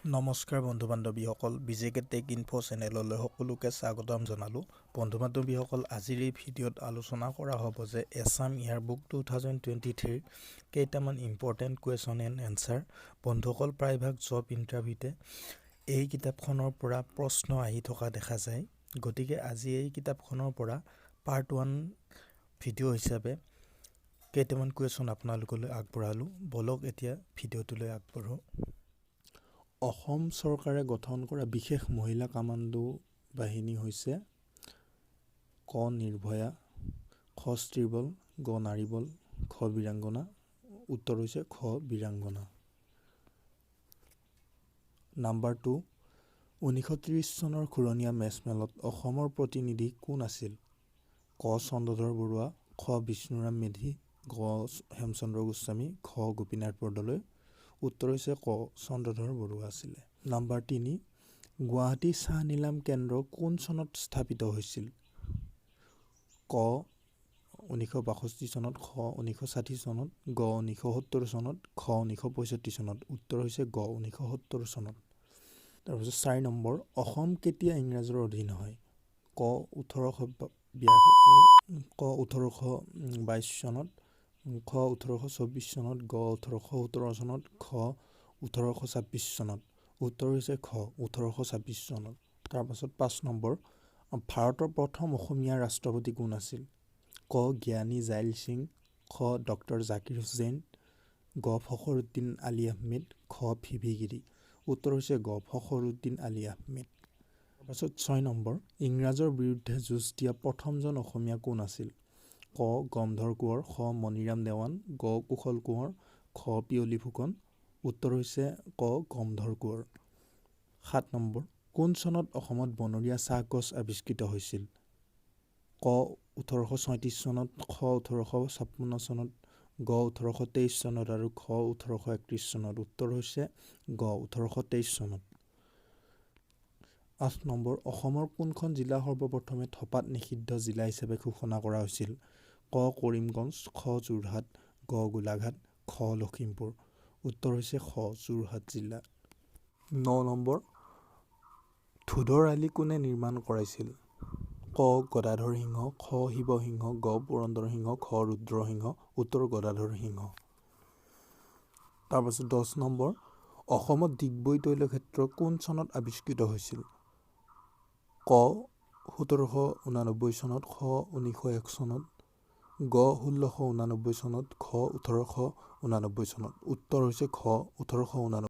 নমস্কাৰ বন্ধু বান্ধৱীসকল, G.K tech info চেনেললৈ সকলোকে স্বাগতম জনালোঁ। বন্ধু বান্ধৱীসকল, আজিৰ এই ভিডিঅ'ত আলোচনা কৰা হ'ব যে এছাম ইয়াৰবুক 2023 কেইটামান ইম্পৰ্টেণ্ট কুৱেশ্যন এণ্ড এনচাৰ। বন্ধুসকল, প্ৰায়ভাগ জব ইণ্টাৰভিউতে এই কিতাপখনৰ পৰা প্ৰশ্ন আহি থকা দেখা যায়। গতিকে আজি এই কিতাপখনৰ পৰা পাৰ্ট 1 ভিডিঅ' হিচাপে কেইটামান কুৱেশ্যন আপোনালোকলৈ আগবঢ়ালোঁ। বলক এতিয়া ভিডিঅ'টোলৈ আগবাঢ়োঁ। অসম চৰকাৰে গঠন কৰা বিশেষ মহিলা কামাণ্ডো বাহিনী হৈছে ক নিৰ্ভয়া, খ স্ত্ৰীবল, গ নাৰীবল, খ বীৰাংগনা। উত্তৰ হৈছে খ বীৰাংগনা। নাম্বাৰ 2, 1930 চনৰ ঘূৰণীয়া মেছমেলত অসমৰ প্ৰতিনিধি কোন আছিল? ক চন্দ্ৰধৰ বৰুৱা, খ বিষ্ণুৰাম মেধি, গ হেমচন্দ্ৰ গোস্বামী, খ গোপীনাথ বৰদলৈ। উত্তৰ হৈছে ক চন্দ্ৰধৰ বৰুৱা আছিলে। নাম্বাৰ 3, গুৱাহাটী চাহ নিলাম কেন্দ্ৰ কোন চনত স্থাপিত হৈছিল? ক 1962 চনত, খ 1960 চনত, গ 1970 চনত, খ 1965 চনত। উত্তৰ হৈছে গ 1970 চনত। তাৰপিছত 4 নম্বৰ, অসম কেতিয়া ইংৰাজৰ অধীন হয়? ক 1822 চনত, খ 1824 চনত, গ 1817 চনত, খ 1826 চনত। উত্তৰ হৈছে খ 1826 চনত। তাৰপাছত 5 নম্বৰ, ভাৰতৰ প্ৰথম অসমীয়া ৰাষ্ট্ৰপতি কোন আছিল? ক জ্ঞানী জাইল সিং, খ ডক্টৰ জাকিৰ হুছেইন, গ ফখৰুদ্দিন আলী আহমেদ, খ ভি গিৰি। উত্তৰ হৈছে গ ফখৰুদ্দিন আলী আহমেদ। তাৰপাছত 6 নম্বৰ, ইংৰাজৰ বিৰুদ্ধে যুঁজ দিয়া প্ৰথমজন অসমীয়া কোন আছিল? ক গমধৰ কোঁৱৰ, খ মণিৰাম দেৱান, গ কুশল কোঁৱৰ, খ পিয়লি ফুকন। উত্তৰ হৈছে ক গমধৰ কোঁৱৰ। 7 নম্বৰ, কোন চনত অসমত বনৰীয়া চাহ গছ আৱিষ্কৃত হৈছিল? ক 1837 চনত, খ 1856 চনত, গ 1823 চনত আৰু খ 1831 চনত। উত্তৰ হৈছে গ 1823 চনত। 8 নম্বৰ, অসমৰ কোনখন জিলা সৰ্বপ্ৰথমে ধঁপাত নিষিদ্ধ জিলা হিচাপে ঘোষণা কৰা হৈছিল? ক কৰিমগঞ্জ, খ যোৰহাট, গ গোলাঘাট, খ লখিমপুৰ। উত্তৰ হৈছে খ যোৰহাট জিলা। 9 নম্বৰ, ধোধৰ আলি কোনে নিৰ্মাণ কৰাইছিল? ক গদাধৰ সিংহ, খ শিৱসিংহ, গ পুৰন্দৰ সিংহ, খ ৰুদ্ৰসিংহ। উত্তৰ গদাধৰ সিংহ। তাৰপাছত 10 নম্বৰ, অসমত ডিগবৈ তৈলক্ষেত্ৰ কোন চনত আৱিষ্কৃত হৈছিল? ক 1789 চনত, খ 1901 চনত, গ 1689 চনত, খ 1889 চনত। উত্তৰ হৈছে খ 1889।